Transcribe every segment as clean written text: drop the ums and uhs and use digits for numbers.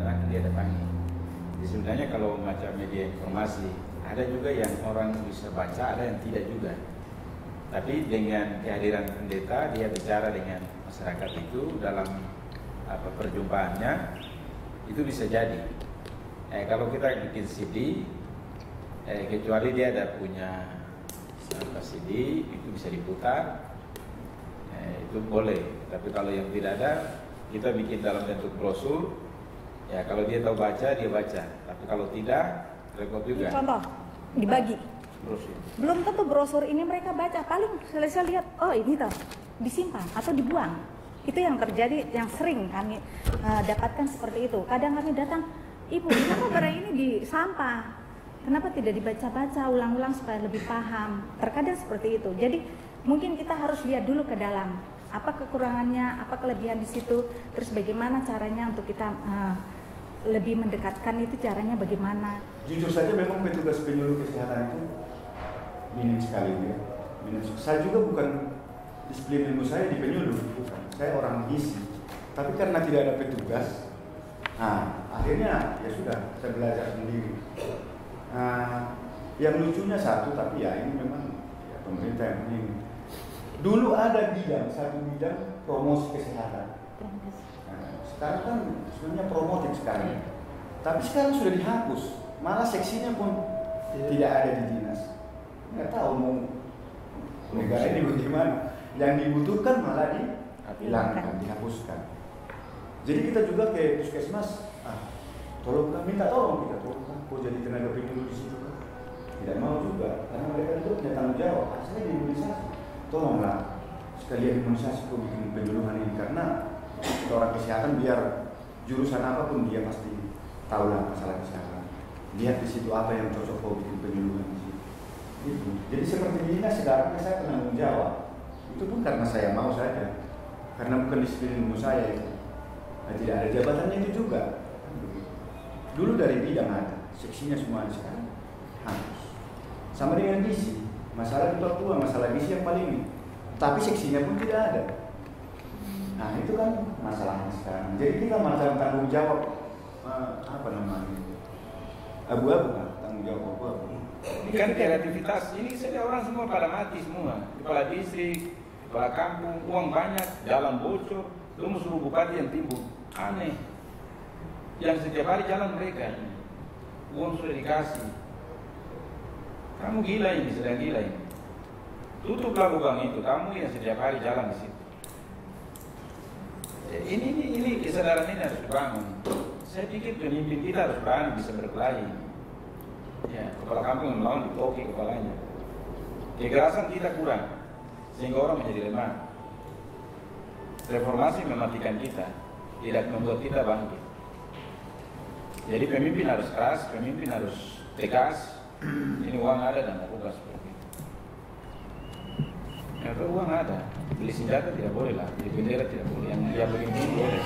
dan akan dia datangi. Jadi sebenarnya kalau macam media informasi, ada juga yang orang bisa baca, ada yang tidak juga. Tapi dengan kehadiran pendeta, dia bicara dengan masyarakat itu dalam perjumpaannya, itu bisa jadi. Kalau kita bikin CD, kecuali dia ada punya CD, itu bisa diputar, itu boleh. Tapi kalau yang tidak ada, kita bikin dalam bentuk brosur. Ya kalau dia tahu baca, dia baca. Tapi kalau tidak, repot juga. Contoh, dibagi. Brosur. Belum tentu brosur ini mereka baca. Paling saya lihat, oh ini tuh disimpan atau dibuang. Itu yang terjadi, yang sering kami dapatkan seperti itu. Kadang kami datang, Ibu, kenapa barang ini di sampah? Kenapa tidak dibaca-baca ulang-ulang supaya lebih paham? Terkadang seperti itu. Jadi mungkin kita harus lihat dulu ke dalam. Apa kekurangannya, apa kelebihan di situ, terus bagaimana caranya untuk kita lebih mendekatkan itu, caranya bagaimana. Jujur saja memang petugas penyuluh kesehatan itu minim sekali ya. Saya juga bukan disiplin ilmu saya di penyuluh, bukan. Saya orang gizi. Tapi karena tidak ada petugas, akhirnya ya sudah, saya belajar sendiri. Yang lucunya satu, tapi ya ini memang ya, pemerintah yang ini. Dulu ada satu bidang promosi kesehatan. Sekarang kan sebenarnya promotif sekali. Tapi sekarang sudah dihapus. Malah seksinya pun tidak ada di dinas. Nggak tahu mau negara ini bagaimana. Yang dibutuhkan malah dihilangkan, dihapuskan. Jadi kita juga ke puskesmas, tolong minta tolong kita, tolong kok jadi tenaga penyuluh di situ. Tidak mau juga, karena mereka itu punya tanggung jawab. Saya di imunisasi, tolonglah sekalian imunisasi kok bikin penyuluhan ini, karena kita orang kesehatan biar jurusan apapun dia pasti tahu lah masalah kesehatan. Lihat di situ apa yang cocok kok bikin penyuluhan di situ. Gitu. Jadi seperti ini sekarang saya penanggung jawab. Itu pun karena saya mau saja, karena bukan disiplin ilmu saya itu. Nah, tidak ada jabatannya itu juga. Dulu dari bidang ada, seksinya semua ada, sekarang harus. Sama dengan gizi, masalah di Papua, masalah gizi yang paling ini. Tapi seksinya pun tidak ada. Nah itu kan masalahnya sekarang. Jadi kita masalah tanggung jawab abu-abu kan, tanggung jawab abu-abu. Ini kan kreativitas, ini saja orang semua pada mati semua. Kepala distrik, kepala kampung, uang banyak, jalan bocor, lu suruh bupati yang timbul. Aneh. Yang setiap hari jalan mereka, uang sudah dikasih. Kamu gila ini, sedang gila ini. Tutuplah lubang itu, kamu yang setiap hari jalan di situ. Ini kesadaran ini harus dibangun. Saya pikir pemimpin kita harus berani bisa berkelahi. Ya, kepala kampung yang melawan ditoki kepalanya. Kekerasan kita kurang, sehingga orang menjadi lemah. Reformasi mematikan kita, tidak membuat kita bangkit. Jadi pemimpin harus keras, pemimpin harus tegas. Ini uang ada dan lakukan seperti itu. Kalau uang ada, beli senjata tidak boleh lah, beli bendera tidak boleh, yang dia begini boleh.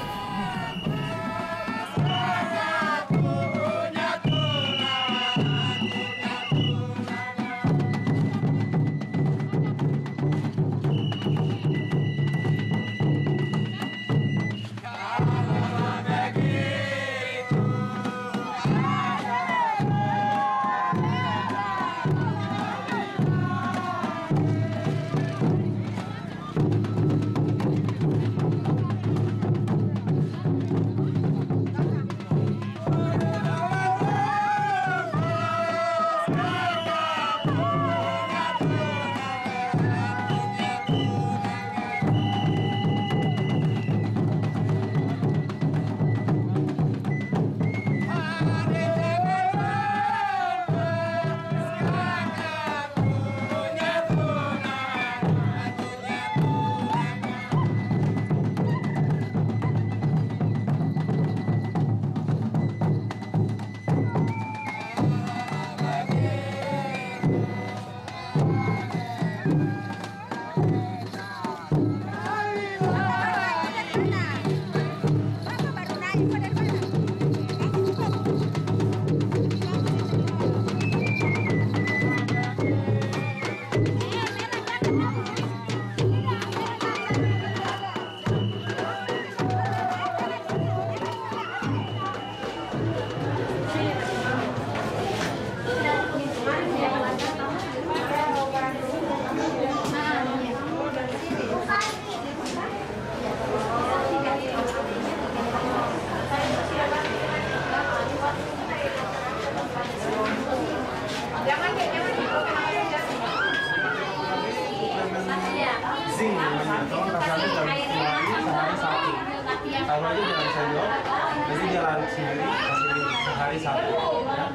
tarik sendiri, kasih sehari satu. Ya.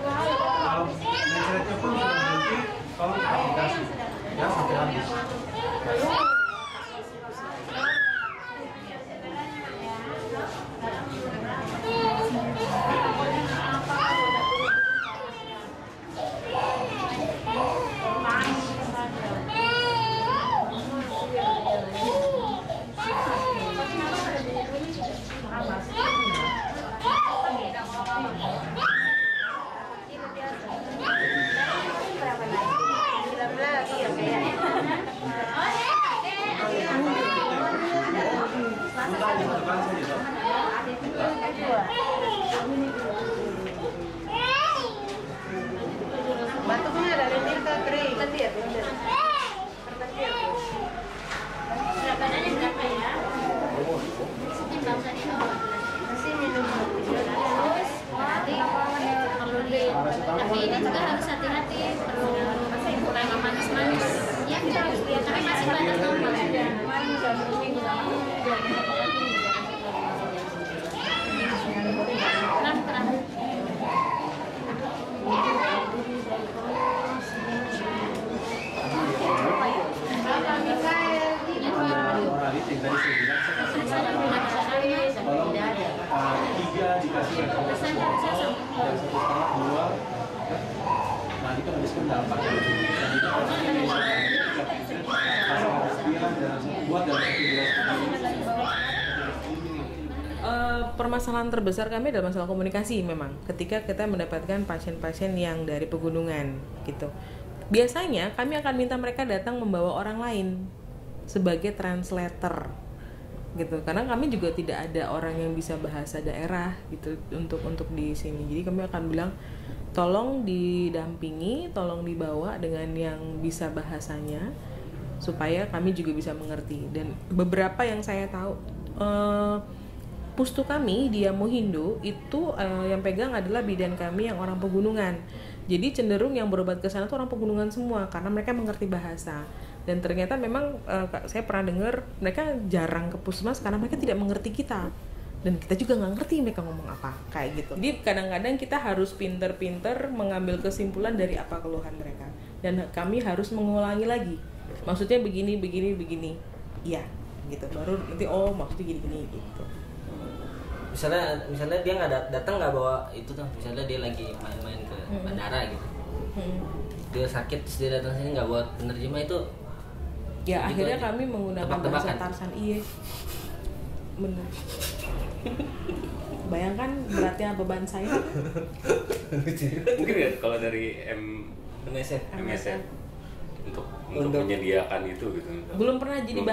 Kalau menceritnya pun sudah berhenti, tolong aplikasi ya sampai habis. Batuknya dari lendir ke kering. Lendir. Badannya berapa ya? Setiap usah minum. Masih minum terus. Nanti perlu di. Tapi ini juga harus hati-hati. Perlu kurang manis-manis. Ya, tapi masih batas normal. Tenang. Morality dari saya bilang tolong 3 dikasih yang 1,5 2 nanti kan habiskan dalam paket buat dalam 1 permasalahan terbesar kami adalah masalah komunikasi memang ketika kita mendapatkan pasien-pasien yang dari pegunungan gitu. Biasanya kami akan minta mereka datang membawa orang lain sebagai translator gitu karena kami juga tidak ada orang yang bisa bahasa daerah gitu untuk di sini. Jadi kami akan bilang tolong didampingi, tolong dibawa dengan yang bisa bahasanya supaya kami juga bisa mengerti. Dan beberapa yang saya tahu pustu kami di Mohindo itu yang pegang adalah bidan kami yang orang pegunungan. Jadi cenderung yang berobat ke sana tuh orang pegunungan semua karena mereka mengerti bahasa. Dan ternyata memang saya pernah dengar mereka jarang ke puskesmas karena mereka tidak mengerti kita. Dan kita juga nggak ngerti mereka ngomong apa kayak gitu. Jadi kadang-kadang kita harus pinter-pinter mengambil kesimpulan dari apa keluhan mereka. Dan kami harus mengulangi lagi. Maksudnya begini. Iya, gitu. Baru nanti maksudnya gini gitu. Misalnya dia nggak datang nggak bawa itu tuh. Misalnya dia lagi main-main ke bandara gitu. Dia sakit terus dia datang sini nggak bawa penerjemah itu. Ya gitu akhirnya aja. kami menggunakan bahasa Tarsan. Iya. Bener. Bayangkan beratnya beban saya. Mungkin ya kalau dari MSF untuk menyediakan itu gitu. Belum pernah jadi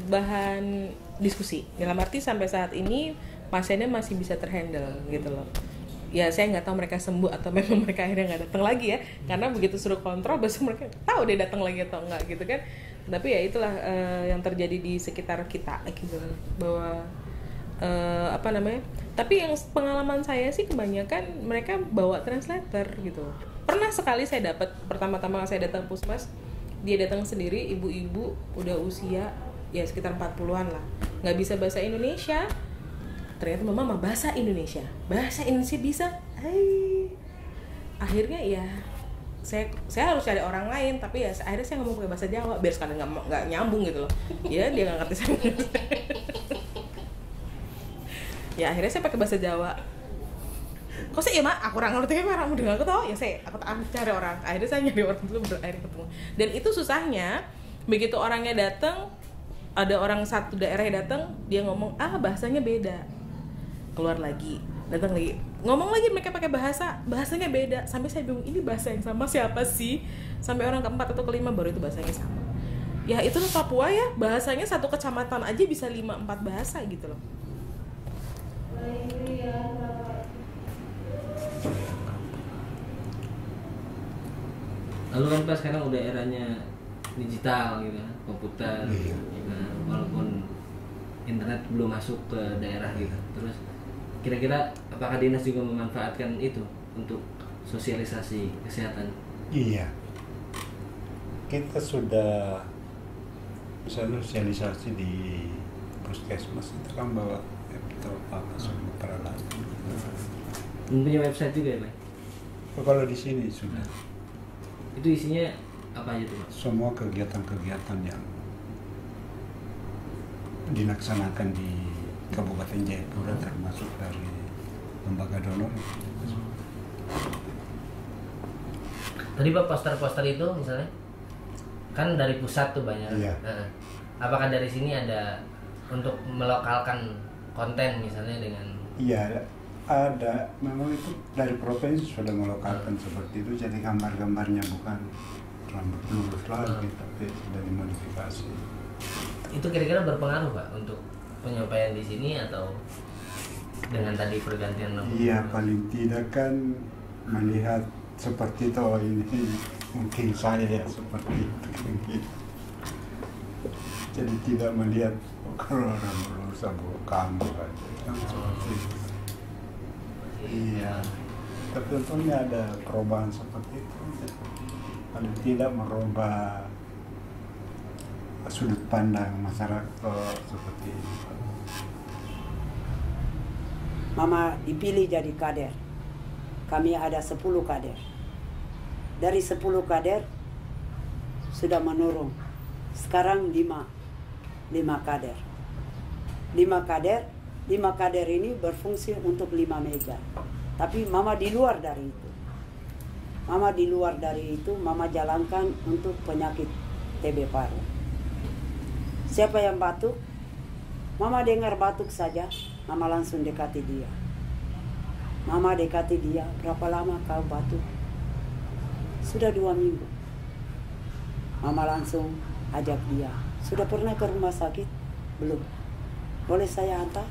bahan diskusi. Dalam arti sampai saat ini pasiennya masih bisa terhandle gitu loh. Ya saya nggak tahu mereka sembuh atau memang mereka akhirnya nggak datang lagi ya. Karena begitu suruh kontrol, besok mereka tahu dia datang lagi atau enggak gitu kan. Tapi ya itulah yang terjadi di sekitar kita gitu bahwa tapi yang pengalaman saya sih kebanyakan mereka bawa translator gitu. Pernah sekali saya dapat, pertama-tama saya datang puskesmas, dia datang sendiri, ibu-ibu udah usia ya sekitar 40-an lah, nggak bisa bahasa Indonesia. Ternyata mama bahasa Indonesia bisa. Akhirnya ya saya harus cari orang lain, tapi ya akhirnya saya ngomong pakai bahasa Jawa biar sekalian nggak nyambung gitu loh. Ya dia nggak ngerti saya. Ya akhirnya saya pakai bahasa Jawa. Kok sih ya mak, aku kurang ngerti kan orang udah nggak ketahu ya aku cari orang. Akhirnya saya nyari orang dulu akhirnya ketemu. Dan itu susahnya begitu orangnya datang, ada orang satu daerah yang datang, dia ngomong bahasanya beda, keluar lagi, datang lagi, ngomong lagi mereka pakai bahasanya beda, sampai saya bingung ini bahasa yang sama siapa sih, sampai orang keempat atau kelima baru itu bahasanya sama. Ya itu Papua ya, bahasanya satu kecamatan aja bisa 5-4 bahasa gitu loh. Lalu kan pas sekarang udah eranya digital gitu kan, komputer gitu. Nah, walaupun internet belum masuk ke daerah gitu. Terus kira-kira apakah dinas juga memanfaatkan itu untuk sosialisasi kesehatan? Iya. Kita sudah sosialisasi di puskesmas itu kan bawa laptop apa semua peralatan. Punya website juga ya, Pak? Kalau di sini sudah Itu isinya apa aja tuh, Pak? semua kegiatan-kegiatan yang dilaksanakan di Kabupaten Jayapura termasuk dari lembaga donor. Tadi Pak poster-poster itu misalnya kan dari pusat tuh banyak. Iya. Nah, apakah dari sini ada untuk melokalkan konten misalnya dengan? Iya, ada. Memang itu dari provinsi sudah melokalkan seperti itu, jadi gambar-gambarnya bukan rambut lurus lagi, tapi sudah dimodifikasi. Itu kira-kira berpengaruh Pak untuk penyampaian di sini atau dengan tadi pergantian nama? Iya, paling tidak kan melihat seperti itu, oh ini mungkin saya ya seperti itu. Jadi tidak melihat kalau orang lurus atau kamu aja. Seperti itu. Iya, tapi tentunya ada perubahan seperti itu. Paling tidak merubah sudut pandang masyarakat seperti itu. Mama dipilih jadi kader. Kami ada 10 kader. Dari 10 kader sudah menurun. Sekarang 5 kader. 5 kader ini berfungsi untuk 5 meja. Tapi Mama di luar dari itu. Mama jalankan untuk penyakit TB paru. Siapa yang batuk? Mama dengar batuk saja, Mama langsung dekati dia. Mama dekati dia, berapa lama kau batuk? Sudah 2 minggu. Mama langsung ajak dia. Sudah pernah ke rumah sakit? Belum. Boleh saya hantar?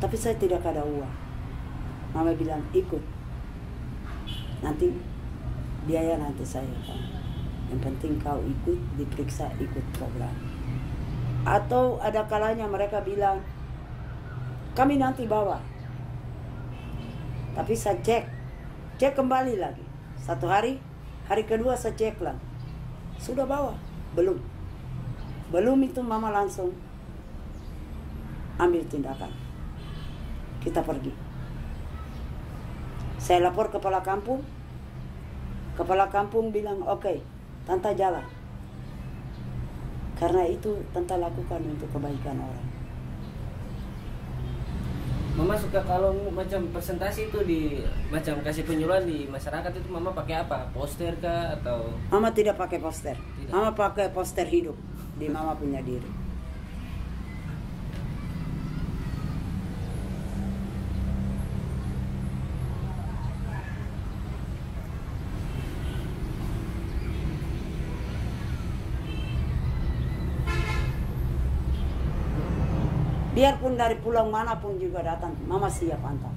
Tapi saya tidak ada uang. Mama bilang, ikut. Nanti biaya nanti saya tanggung. Yang penting kau ikut, diperiksa, ikut program. Atau ada kalanya mereka bilang, kami nanti bawa. Tapi saya cek kembali lagi. 1 hari kedua saya cek lagi. Sudah bawa? Belum itu Mama langsung ambil tindakan. Kita pergi. Saya lapor kepala kampung. Kepala kampung bilang, oke, Tante jalan. Karena itu Tante lakukan untuk kebaikan orang. Mama suka kalau macam presentasi itu di macam kasih penyuluhan di masyarakat itu Mama pakai apa? Poster kah atau? Mama tidak pakai poster. Tidak. Mama pakai poster hidup di Mama punya diri. Biarpun dari pulau manapun juga datang, Mama siap antar.